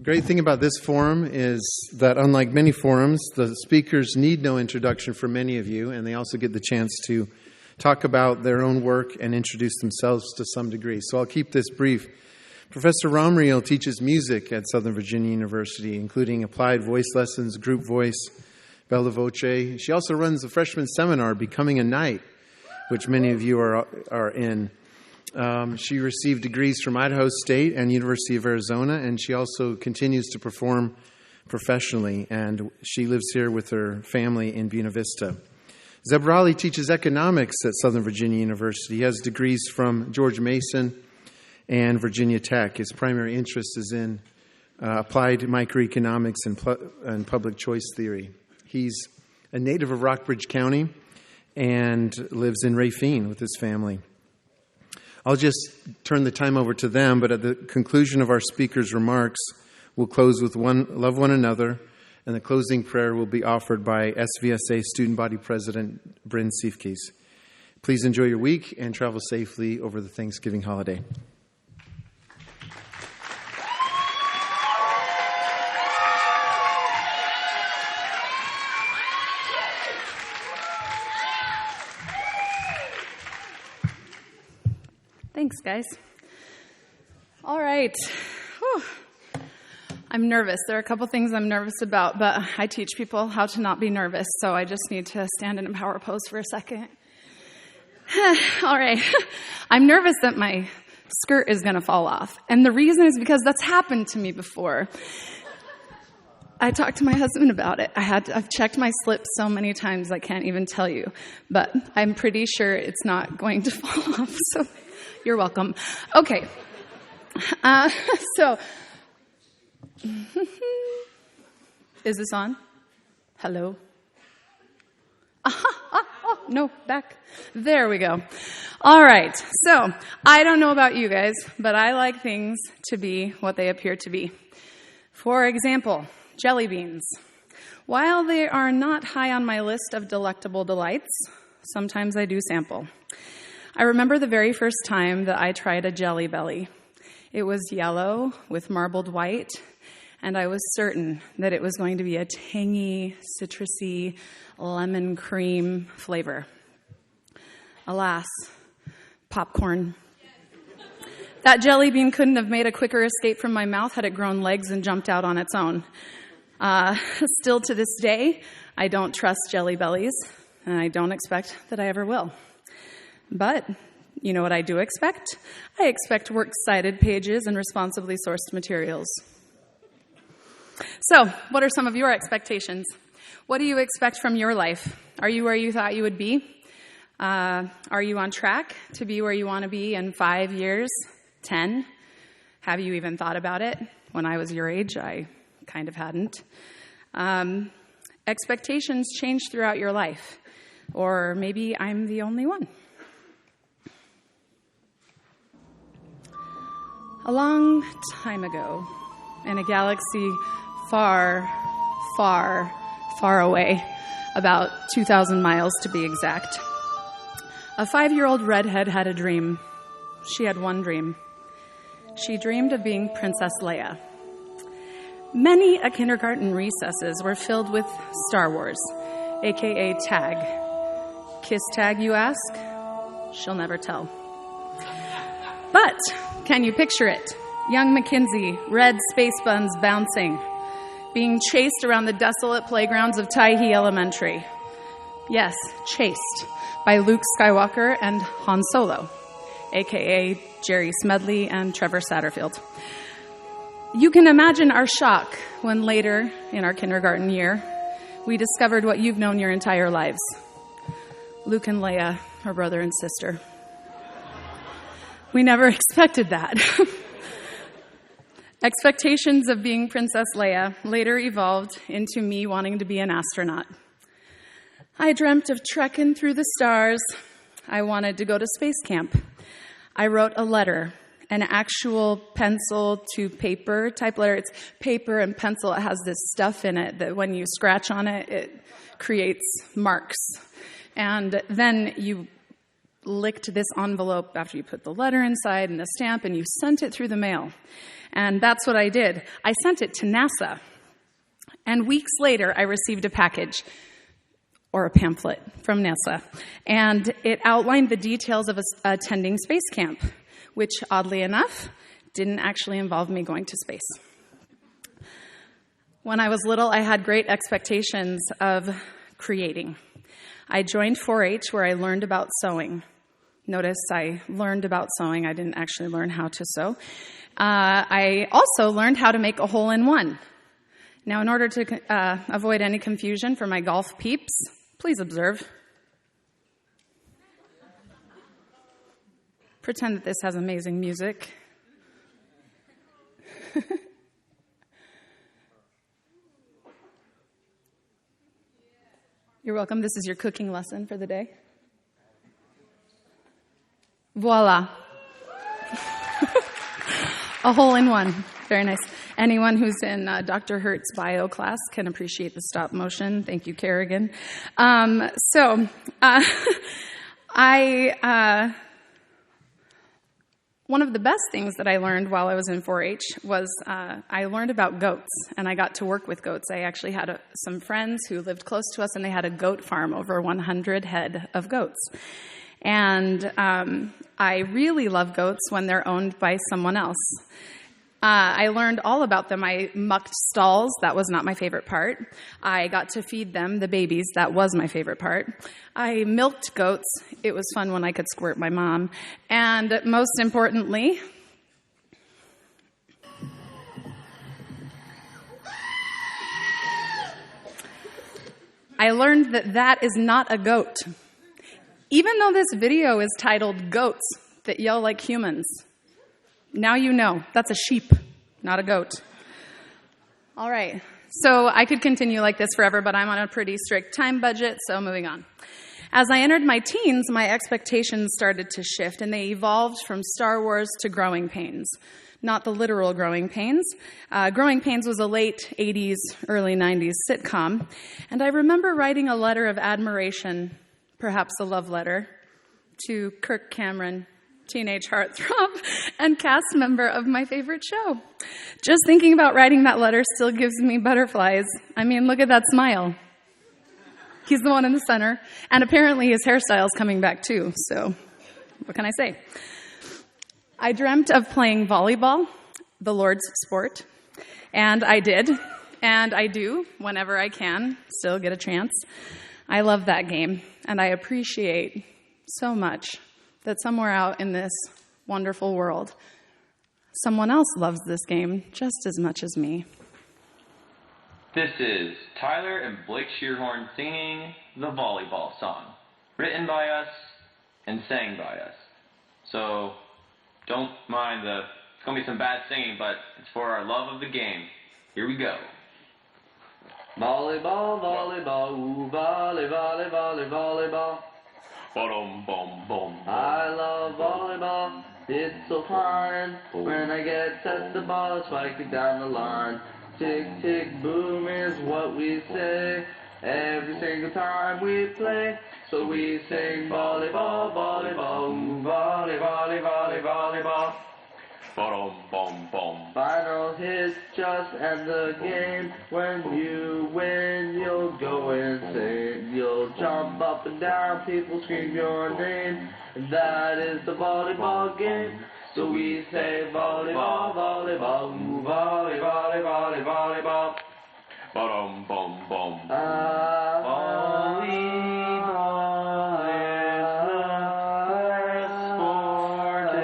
Great thing about this forum is that unlike many forums, the speakers need no introduction for many of you, and they also get the chance to talk about their own work and introduce themselves to some degree. So I'll keep this brief. Professor Romriell teaches music at Southern Virginia University, including applied voice lessons, group voice, bella voce. She also runs a freshman seminar, Becoming a Knight, which many of you are in. She received degrees from Idaho State and University of Arizona, and she also continues to perform professionally, and she lives here with her family in Buena Vista. Zebulen teaches economics at Southern Virginia University. He has degrees from George Mason and Virginia Tech. His primary interest is in applied microeconomics and public choice theory. He's a native of Rockbridge County and lives in Rafine with his family. I'll just turn the time over to them, but at the conclusion of our speakers' remarks, we'll close with love one another, and the closing prayer will be offered by SVSA Student Body President Bryn Siefkes. Please enjoy your week and travel safely over the Thanksgiving holiday. Thanks, guys. All right. Whew. I'm nervous. There are a couple things I'm nervous about, but I teach people how to not be nervous, so I just need to stand in a power pose for a second. All right. I'm nervous that my skirt is going to fall off, and the reason is because that's happened to me before. I talked to my husband about it. I've checked my slip so many times I can't even tell you, but I'm pretty sure it's not going to fall off, so you're welcome. Okay. So, is this on? Hello? No, back. There we go. All right. So, I don't know about you guys, but I like things to be what they appear to be. For example, jelly beans. While they are not high on my list of delectable delights, sometimes I do sample. I remember the very first time that I tried a Jelly Belly. It was yellow with marbled white, and I was certain that it was going to be a tangy, citrusy, lemon cream flavor. Alas, popcorn. That jelly bean couldn't have made a quicker escape from my mouth had it grown legs and jumped out on its own. Still to this day, I don't trust Jelly Bellies, and I don't expect that I ever will. But you know what I do expect? I expect works-cited pages and responsibly sourced materials. So, what are some of your expectations? What do you expect from your life? Are you where you thought you would be? Are you on track to be where you want to be in 5 years, 10? Have you even thought about it? When I was your age, I kind of hadn't. Expectations change throughout your life, or maybe I'm the only one. A long time ago, in a galaxy far, far, far away, about 2,000 miles to be exact, a 5-year-old redhead had a dream. She had one dream. She dreamed of being Princess Leia. Many a kindergarten recesses were filled with Star Wars, a.k.a. tag. Kiss tag, you ask? She'll never tell. But can you picture it? Young Mackenzie, red space buns bouncing, being chased around the desolate playgrounds of Tyhee Elementary. Yes, chased by Luke Skywalker and Han Solo, a.k.a. Jerry Smedley and Trevor Satterfield. You can imagine our shock when later, in our kindergarten year, we discovered what you've known your entire lives. Luke and Leia are brother and sister. We never expected that. Expectations of being Princess Leia later evolved into me wanting to be an astronaut. I dreamt of trekking through the stars. I wanted to go to space camp. I wrote a letter, an actual pencil to paper type letter. It's paper and pencil. It has this stuff in it that when you scratch on it, it creates marks. And then you licked this envelope after you put the letter inside and a stamp, and you sent it through the mail. And that's what I did. I sent it to NASA. And weeks later, I received a package, or a pamphlet, from NASA. And it outlined the details of attending space camp, which, oddly enough, didn't actually involve me going to space. When I was little, I had great expectations of creating. I joined 4-H, where I learned about sewing. Notice I learned about sewing. I didn't actually learn how to sew. I also learned how to make a hole-in-one. Now, in order to avoid any confusion for my golf peeps, please observe. Pretend that this has amazing music. You're welcome. This is your cooking lesson for the day. Voila. A hole-in-one. Very nice. Anyone who's in Dr. Hurt's bio class can appreciate the stop motion. Thank you, Kerrigan. One of the best things that I learned while I was in 4-H was I learned about goats, and I got to work with goats. I actually had some friends who lived close to us, and they had a goat farm, over 100 head of goats. And I really love goats when they're owned by someone else. I learned all about them. I mucked stalls. That was not my favorite part. I got to feed them, the babies. That was my favorite part. I milked goats. It was fun when I could squirt my mom. And most importantly, I learned that that is not a goat. Even though this video is titled Goats That Yell Like Humans, now you know, that's a sheep, not a goat. All right, so I could continue like this forever, but I'm on a pretty strict time budget, so moving on. As I entered my teens, my expectations started to shift, and they evolved from Star Wars to Growing Pains. Not the literal Growing Pains. Growing Pains was a late 80s, early 90s sitcom, and I remember writing a letter of admiration, perhaps a love letter, to Kirk Cameron, teenage heartthrob and cast member of my favorite show. Just thinking about writing that letter still gives me butterflies. I mean, look at that smile. He's the one in the center, and apparently his hairstyle's coming back too, so what can I say? I dreamt of playing volleyball, the Lord's sport, and I did, and I do whenever I can, still get a chance. I love that game, and I appreciate so much that somewhere out in this wonderful world, someone else loves this game just as much as me. This is Tyler and Blake Shearhorn singing the volleyball song, written by us and sang by us. So don't mind it's going to be some bad singing, but it's for our love of the game. Here we go. Volleyball, volleyball, ooh, volley, volley, volley, volleyball. Ba-dum, bum, bum. I love volleyball, it's so fun. When I get touch the ball, spike it down the line. Tick, tick, boom is what we say every single time we play. So we sing volleyball, volleyball, ooh, volley, volley, volley, volleyball. Ba-dum, bum, bum. Final hit just end the game. When you win, you'll go insane. You'll jump up and down, people scream your name. And that is the volleyball game. So we say volleyball, volleyball, ooh, volley, volley, volley, volleyball. Ba-dum, bum, bum. Volleyball is the first sport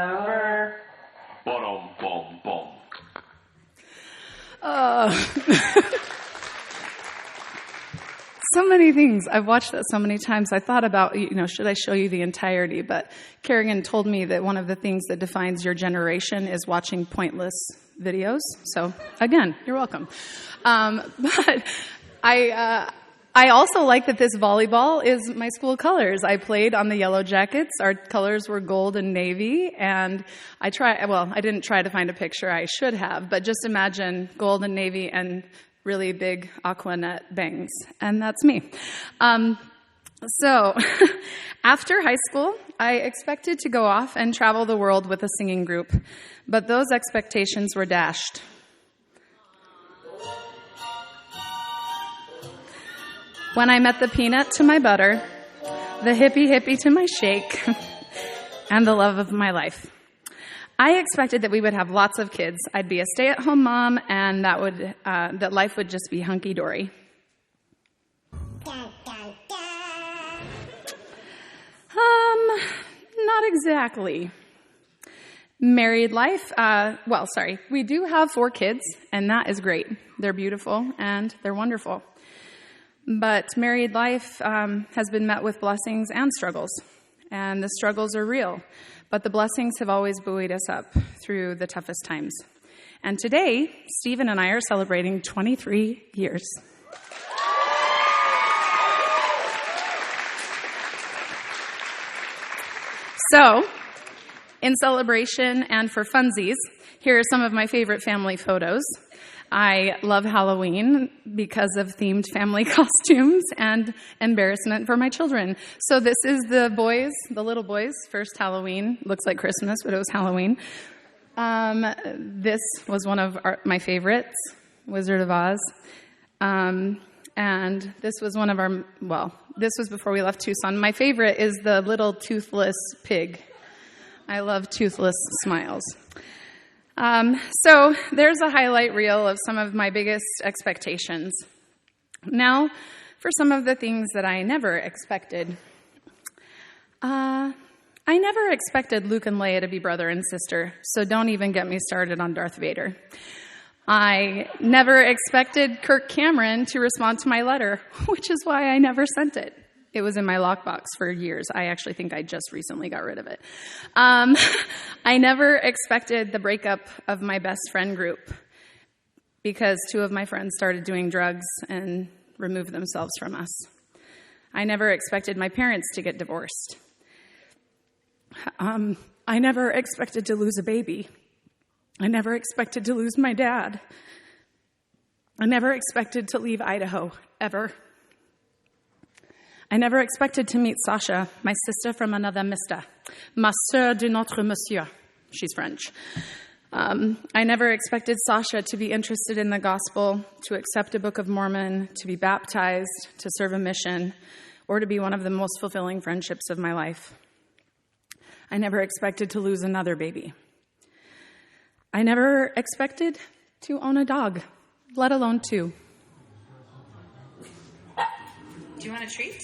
ever. Ba-dum, bum, bum. So many things. I've watched that so many times. I thought about, should I show you the entirety? But Kerrigan told me that one of the things that defines your generation is watching pointless videos. So, again, you're welcome. But I also like that this volleyball is my school colors. I played on the Yellow Jackets. Our colors were gold and navy. And I didn't try to find a picture. I should have. But just imagine gold and navy and really big Aquanet bangs, and that's me. So, after high school, I expected to go off and travel the world with a singing group, but those expectations were dashed. When I met the peanut to my butter, the hippie to my shake, and the love of my life. I expected that we would have lots of kids. I'd be a stay-at-home mom, and that life would just be hunky-dory. Not exactly. Married life, we do have 4 kids, and that is great. They're beautiful, and they're wonderful. But married life has been met with blessings and struggles, and the struggles are real. But the blessings have always buoyed us up through the toughest times. And today, Stephen and I are celebrating 23 years. So, in celebration and for funsies, here are some of my favorite family photos. I love Halloween because of themed family costumes and embarrassment for my children. So this is the little boys' first Halloween. Looks like Christmas, but it was Halloween. This was one of my favorites, Wizard of Oz. And this was this was before we left Tucson. My favorite is the little toothless pig. I love toothless smiles. So there's a highlight reel of some of my biggest expectations. Now, for some of the things that I never expected. I never expected Luke and Leia to be brother and sister, so don't even get me started on Darth Vader. I never expected Kirk Cameron to respond to my letter, which is why I never sent it. It was in my lockbox for years. I actually think I just recently got rid of it. I never expected the breakup of my best friend group because 2 of my friends started doing drugs and removed themselves from us. I never expected my parents to get divorced. I never expected to lose a baby. I never expected to lose my dad. I never expected to leave Idaho, ever. I never expected to meet Sasha, my sister from another mister. Ma sœur de notre monsieur. She's French. I never expected Sasha to be interested in the gospel, to accept a Book of Mormon, to be baptized, to serve a mission, or to be one of the most fulfilling friendships of my life. I never expected to lose another baby. I never expected to own a dog, let alone 2. Do you want a treat?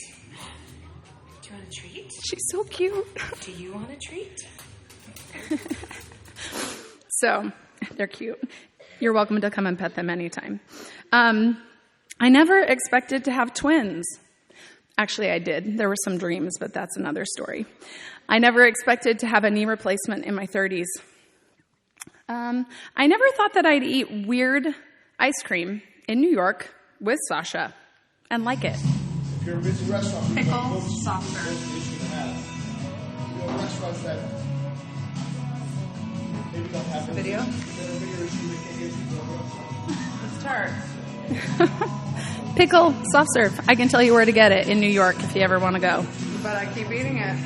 Do you want a treat? She's so cute. Do you want a treat? So, they're cute. You're welcome to come and pet them anytime. I never expected to have twins. Actually, I did. There were some dreams, but that's another story. I never expected to have a knee replacement in my 30s. I never thought that I'd eat weird ice cream in New York with Sasha and like it. If you're a busy restaurant, Pickle, soft serve. Restaurants that maybe don't have Video? Let's start. Pickle, soft serve. I can tell you where to get it in New York if you ever want to go. But I keep eating it.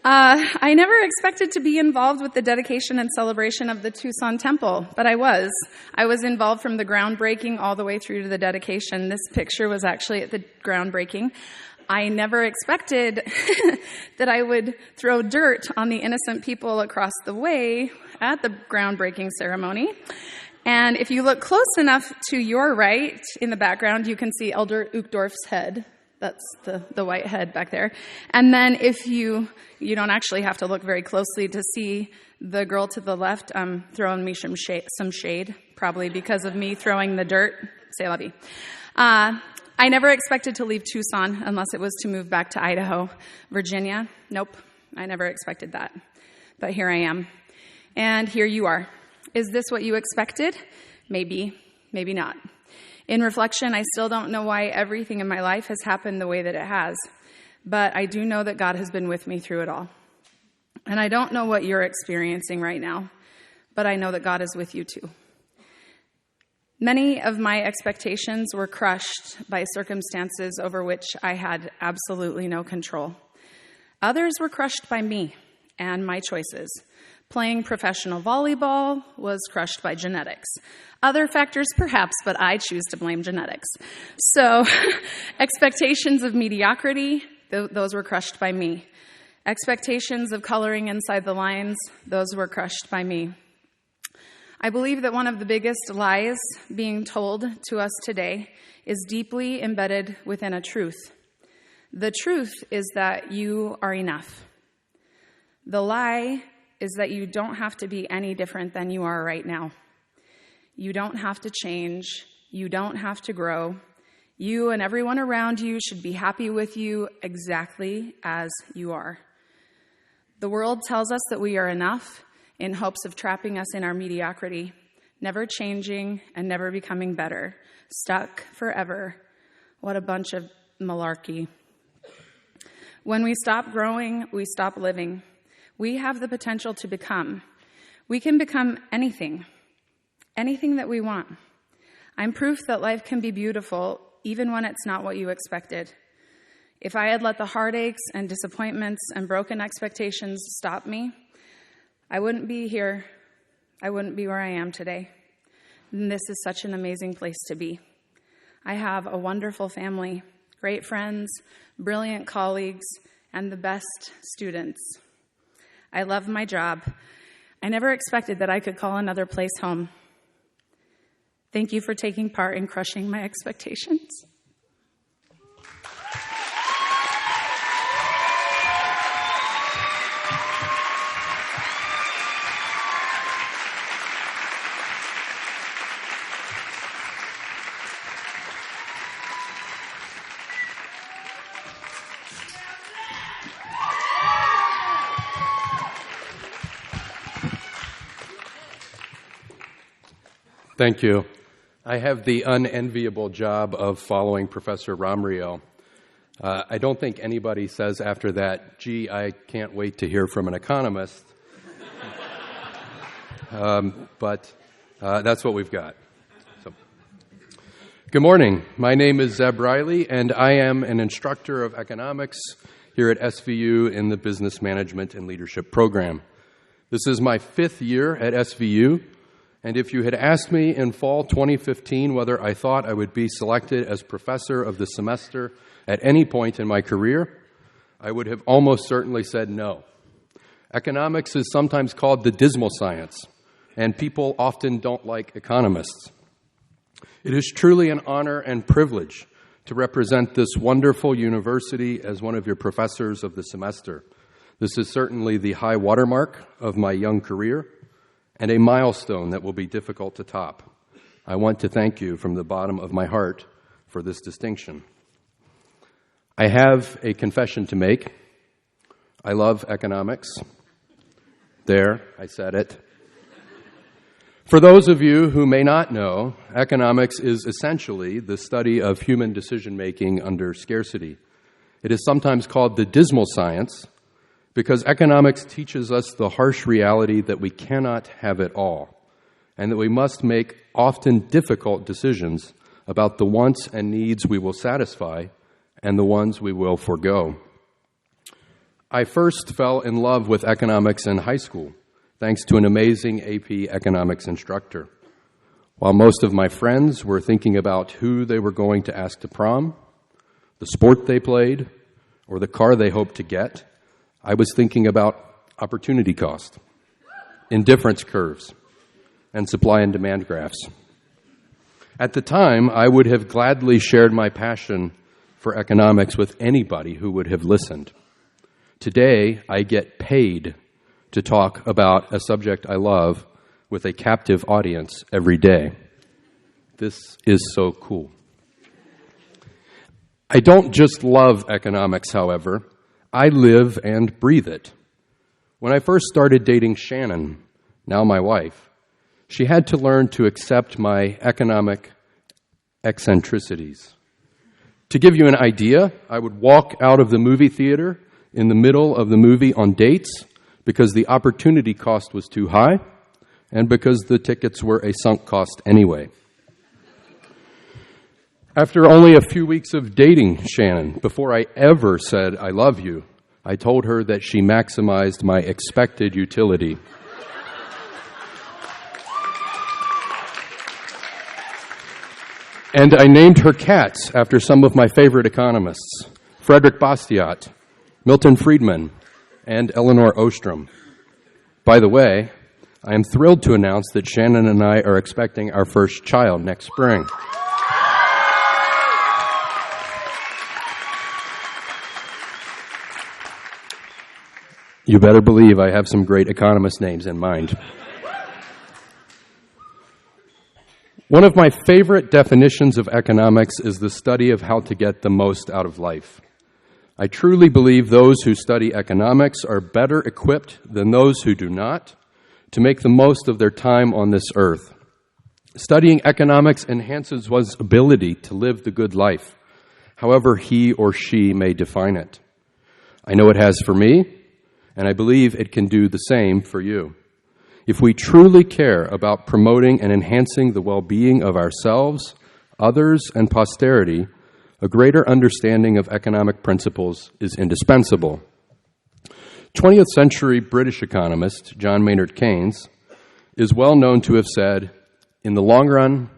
I never expected to be involved with the dedication and celebration of the Tucson Temple, but I was. I was involved from the groundbreaking all the way through to the dedication. This picture was actually at the groundbreaking. I never expected that I would throw dirt on the innocent people across the way at the groundbreaking ceremony. And if you look close enough to your right in the background, you can see Elder Uchtdorf's head. That's the white head back there. And then if you don't actually have to look very closely to see the girl to the left throwing me some shade, probably because of me throwing the dirt. C'est la vie. I never expected to leave Tucson unless it was to move back to Idaho. Virginia, nope, I never expected that. But here I am. And here you are. Is this what you expected? Maybe, maybe not. In reflection, I still don't know why everything in my life has happened the way that it has, but I do know that God has been with me through it all. And I don't know what you're experiencing right now, but I know that God is with you too. Many of my expectations were crushed by circumstances over which I had absolutely no control. Others were crushed by me and my choices. Playing professional volleyball was crushed by genetics. Other factors, perhaps, but I choose to blame genetics. So, expectations of mediocrity, those were crushed by me. Expectations of coloring inside the lines, those were crushed by me. I believe that one of the biggest lies being told to us today is deeply embedded within a truth. The truth is that you are enough. The lie is that you don't have to be any different than you are right now. You don't have to change. You don't have to grow. You and everyone around you should be happy with you exactly as you are. The world tells us that we are enough in hopes of trapping us in our mediocrity, never changing and never becoming better, stuck forever. What a bunch of malarkey. When we stop growing, we stop living. We have the potential to become. We can become anything that we want. I'm proof that life can be beautiful even when it's not what you expected. If I had let the heartaches and disappointments and broken expectations stop me, I wouldn't be here. I wouldn't be where I am today. And this is such an amazing place to be. I have a wonderful family, great friends, brilliant colleagues, and the best students. I love my job. I never expected that I could call another place home. Thank you for taking part in crushing my expectations. Thank you. I have the unenviable job of following Professor Romriell. I don't think anybody says after that, gee, I can't wait to hear from an economist. But that's what we've got. So, good morning. My name is Zeb Riley, and I am an instructor of economics here at SVU in the Business Management and Leadership program. This is my 5th year at SVU. And if you had asked me in fall 2015 whether I thought I would be selected as professor of the semester at any point in my career, I would have almost certainly said no. Economics is sometimes called the dismal science, and people often don't like economists. It is truly an honor and privilege to represent this wonderful university as one of your professors of the semester. This is certainly the high watermark of my young career, and a milestone that will be difficult to top. I want to thank you from the bottom of my heart for this distinction. I have a confession to make. I love economics. There, I said it. For those of you who may not know, economics is essentially the study of human decision-making under scarcity. It is sometimes called the dismal science, because economics teaches us the harsh reality that we cannot have it all, and that we must make often difficult decisions about the wants and needs we will satisfy and the ones we will forego. I first fell in love with economics in high school, thanks to an amazing AP economics instructor. While most of my friends were thinking about who they were going to ask to prom, the sport they played, or the car they hoped to get, I was thinking about opportunity cost, indifference curves, and supply and demand graphs. At the time, I would have gladly shared my passion for economics with anybody who would have listened. Today, I get paid to talk about a subject I love with a captive audience every day. This is so cool. I don't just love economics, however. I live and breathe it. When I first started dating Shannon, now my wife, she had to learn to accept my economic eccentricities. To give you an idea, I would walk out of the movie theater in the middle of the movie on dates because the opportunity cost was too high and because the tickets were a sunk cost anyway. After only a few weeks of dating Shannon, before I ever said I love you, I told her that she maximized my expected utility. And I named her cats after some of my favorite economists, Frederick Bastiat, Milton Friedman, and Eleanor Ostrom. By the way, I am thrilled to announce that Shannon and I are expecting our first child next spring. You better believe I have some great economist names in mind. One of my favorite definitions of economics is the study of how to get the most out of life. I truly believe those who study economics are better equipped than those who do not to make the most of their time on this earth. Studying economics enhances one's ability to live the good life, however he or she may define it. I know it has for me, and I believe it can do the same for you. If we truly care about promoting and enhancing the well-being of ourselves, others, and posterity, a greater understanding of economic principles is indispensable. 20th century British economist John Maynard Keynes is well known to have said, "In the long run,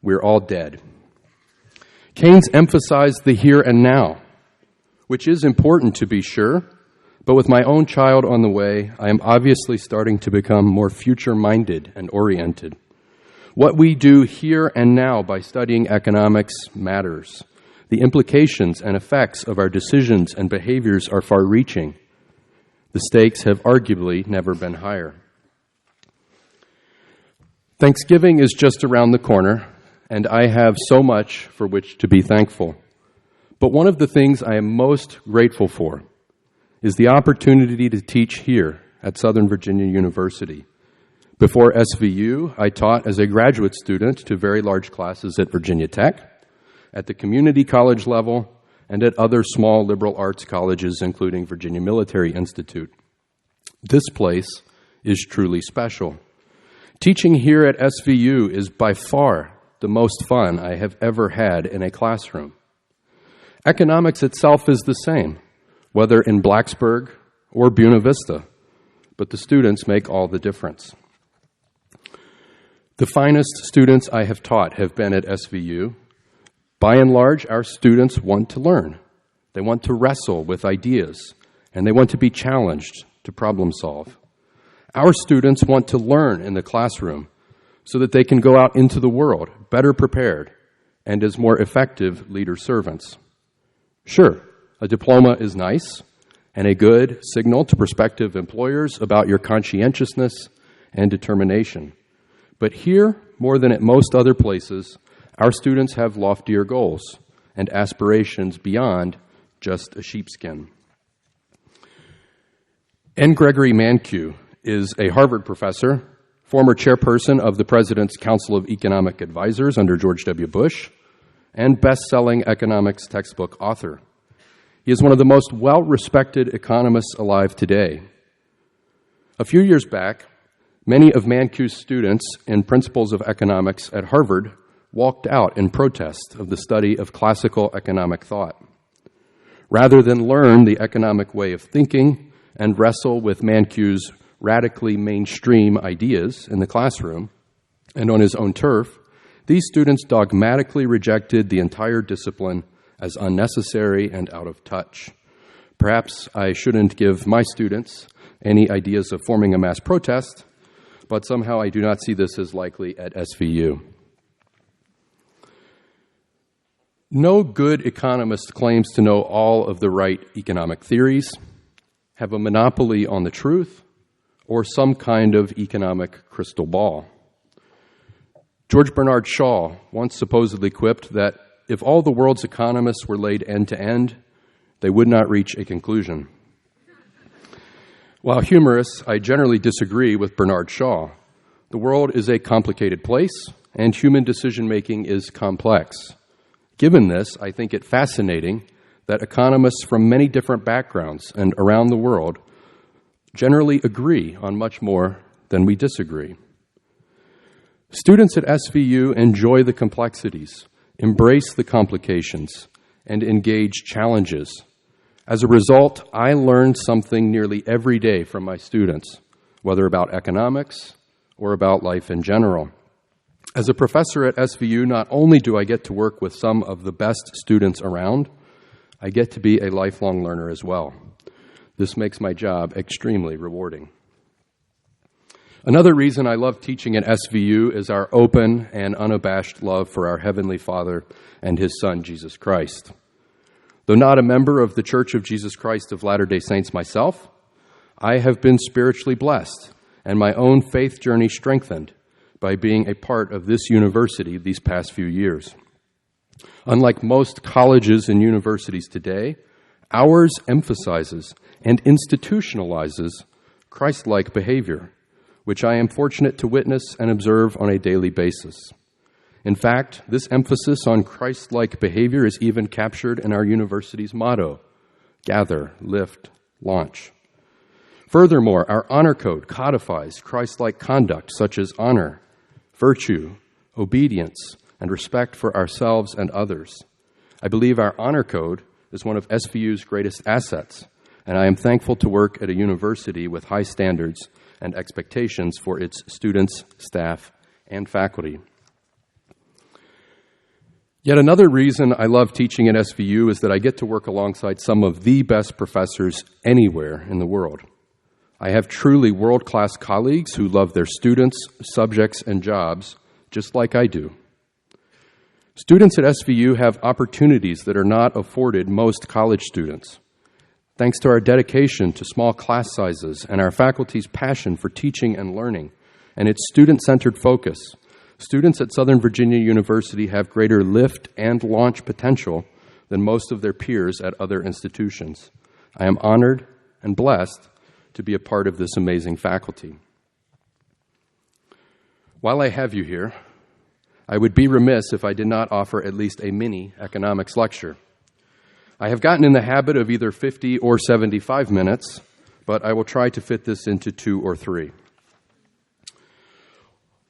we're all dead." Keynes emphasized the here and now, which is important to be sure, but with my own child on the way, I am obviously starting to become more future-minded and oriented. What we do here and now by studying economics matters. The implications and effects of our decisions and behaviors are far-reaching. The stakes have arguably never been higher. Thanksgiving is just around the corner, and I have so much for which to be thankful. But one of the things I am most grateful for is the opportunity to teach here at Southern Virginia University. Before SVU, I taught as a graduate student to very large classes at Virginia Tech, at the community college level, and at other small liberal arts colleges, including Virginia Military Institute. This place is truly special. Teaching here at SVU is by far the most fun I have ever had in a classroom. Economics itself is the same, whether in Blacksburg or Buena Vista, but the students make all the difference. The finest students I have taught have been at SVU. By and large, our students want to learn. They want to wrestle with ideas, and they want to be challenged to problem solve. Our students want to learn in the classroom so that they can go out into the world better prepared and as more effective leader servants. Sure, a diploma is nice and a good signal to prospective employers about your conscientiousness and determination. But here, more than at most other places, our students have loftier goals and aspirations beyond just a sheepskin. N. Gregory Mankiw is a Harvard professor, former chairperson of the President's Council of Economic Advisors under George W. Bush, and best-selling economics textbook author. He is one of the most well-respected economists alive today. A few years back, many of Mankiw's students in Principles of Economics at Harvard walked out in protest of the study of classical economic thought. Rather than learn the economic way of thinking and wrestle with Mankiw's radically mainstream ideas in the classroom and on his own turf, these students dogmatically rejected the entire discipline as unnecessary and out of touch. Perhaps I shouldn't give my students any ideas of forming a mass protest, but somehow I do not see this as likely at SVU. No good economist claims to know all of the right economic theories, have a monopoly on the truth, or some kind of economic crystal ball. George Bernard Shaw once supposedly quipped that if all the world's economists were laid end to end, they would not reach a conclusion. While humorous, I generally disagree with Bernard Shaw. The world is a complicated place, and human decision-making is complex. Given this, I think it fascinating that economists from many different backgrounds and around the world generally agree on much more than we disagree. Students at SVU enjoy the complexities embrace the complications, and engage challenges. As a result, I learn something nearly every day from my students, whether about economics or about life in general. As a professor at SVU, not only do I get to work with some of the best students around, I get to be a lifelong learner as well. This makes my job extremely rewarding. Another reason I love teaching at SVU is our open and unabashed love for our Heavenly Father and His Son, Jesus Christ. Though not a member of the Church of Jesus Christ of Latter-day Saints myself, I have been spiritually blessed and my own faith journey strengthened by being a part of this university these past few years. Unlike most colleges and universities today, ours emphasizes and institutionalizes Christ-like behavior, which I am fortunate to witness and observe on a daily basis. In fact, this emphasis on Christ-like behavior is even captured in our university's motto, gather, lift, launch. Furthermore, our honor code codifies Christ-like conduct such as honor, virtue, obedience, and respect for ourselves and others. I believe our honor code is one of SVU's greatest assets, and I am thankful to work at a university with high standards and expectations for its students, staff, and faculty. Yet another reason I love teaching at SVU is that I get to work alongside some of the best professors anywhere in the world. I have truly world-class colleagues who love their students, subjects, and jobs just like I do. Students at SVU have opportunities that are not afforded most college students. Thanks to our dedication to small class sizes and our faculty's passion for teaching and learning and its student-centered focus, students at Southern Virginia University have greater lift and launch potential than most of their peers at other institutions. I am honored and blessed to be a part of this amazing faculty. While I have you here, I would be remiss if I did not offer at least a mini economics lecture. I have gotten in the habit of either 50 or 75 minutes, but I will try to fit this into 2 or 3.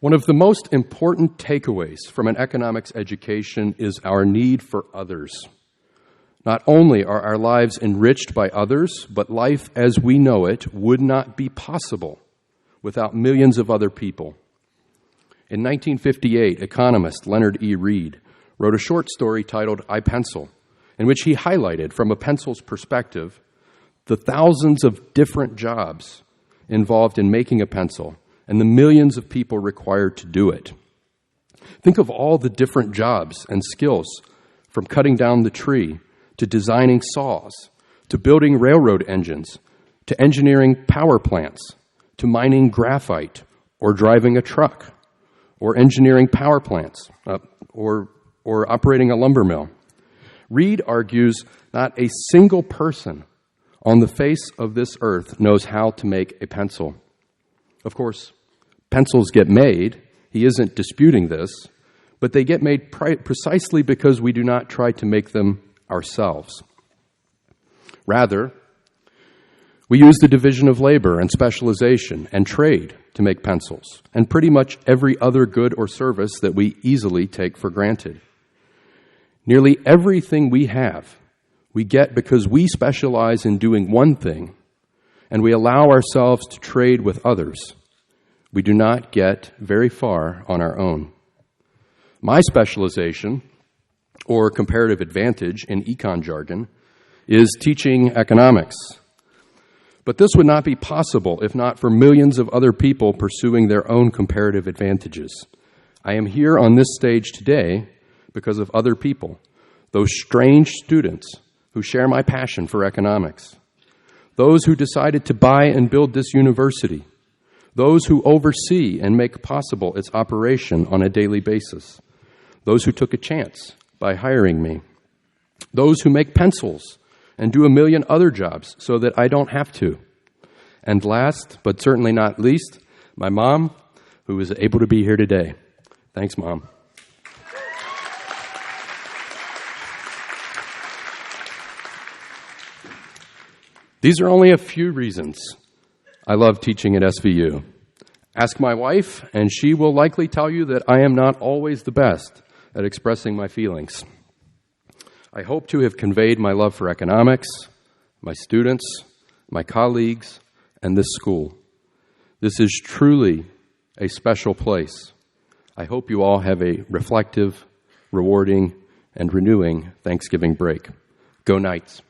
One of the most important takeaways from an economics education is our need for others. Not only are our lives enriched by others, but life as we know it would not be possible without millions of other people. In 1958, economist Leonard E. Read wrote a short story titled I Pencil, in which he highlighted from a pencil's perspective the thousands of different jobs involved in making a pencil and the millions of people required to do it. Think of all the different jobs and skills, from cutting down the tree, to designing saws, to building railroad engines, to engineering power plants, to mining graphite, or driving a truck, or engineering power plants, or operating a lumber mill. Reed argues not a single person on the face of this earth knows how to make a pencil. Of course, pencils get made. He isn't disputing this, but they get made precisely because we do not try to make them ourselves. Rather, we use the division of labor and specialization and trade to make pencils, and pretty much every other good or service that we easily take for granted. Nearly everything we have, we get because we specialize in doing one thing, and we allow ourselves to trade with others. We do not get very far on our own. My specialization, or comparative advantage in econ jargon, is teaching economics. But this would not be possible if not for millions of other people pursuing their own comparative advantages. I am here on this stage today because of other people, those strange students who share my passion for economics, those who decided to buy and build this university, those who oversee and make possible its operation on a daily basis, those who took a chance by hiring me, those who make pencils and do a million other jobs so that I don't have to. And last, but certainly not least, my mom, who is able to be here today. Thanks, Mom. These are only a few reasons I love teaching at SVU. Ask my wife, and she will likely tell you that I am not always the best, at expressing my feelings. I hope to have conveyed my love for economics, my students, my colleagues, and this school. This is truly a special place. I hope you all have a reflective, rewarding, and renewing Thanksgiving break. Go Knights.